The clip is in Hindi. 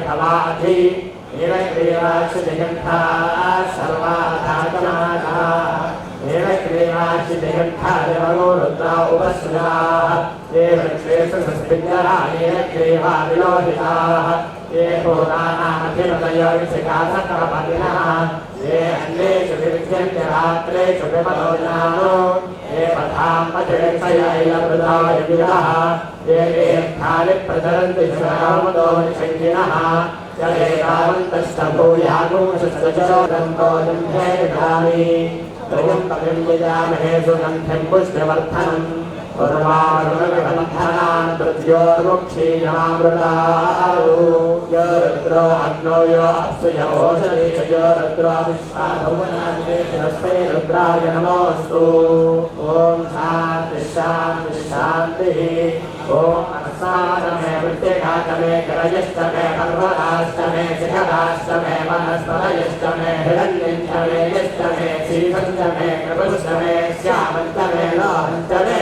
भवाधि नीलग्रीवाक्षितिकण्ठा सर्वाधातमानः नीलग्रीवाक्षितिकण्ठा देवगो रुद्रा उपस्थिताः ये वृक्षेषु संस्पृज्यः नीलग्रीवा विलोहिताः ये भूतानामधिपतयो विशिखासकपतिनः ये अन्येषु विविध्यन्ते रात्रेषु विपदोजनानो ये पथां पथिक्षयैलवृताय विदः ये तीर्थानि प्रचरन्ति श्रवणो निषङ्गिनः यदेतावन्तस्तभूयागुंसश्चोदन्तो त्रयं यजामहे सुगन्धिं पुष्पवर्धनम् उर्वारुणविबन्धनान् मृत्योर्मुक्षीयमामृतारो यो रुद्रो अग्नो यो अप्सु य ओषधीष यो रुद्रो विश्वाभुवनान्वेषस्मै रुद्राय नमोऽस्तु ॐ शान्ति शान्ति शान्तिः ॐ अस्माकमे वृत्तिघातमे करयश्चमे पर्वताश्चमे शिखराश्चमे वनस्पतयश्चमे हिरण्यञ्चमे यश्चमे श्रीपञ्चमे कृपुश्चमे श्यामञ्चमे लोहञ्चमे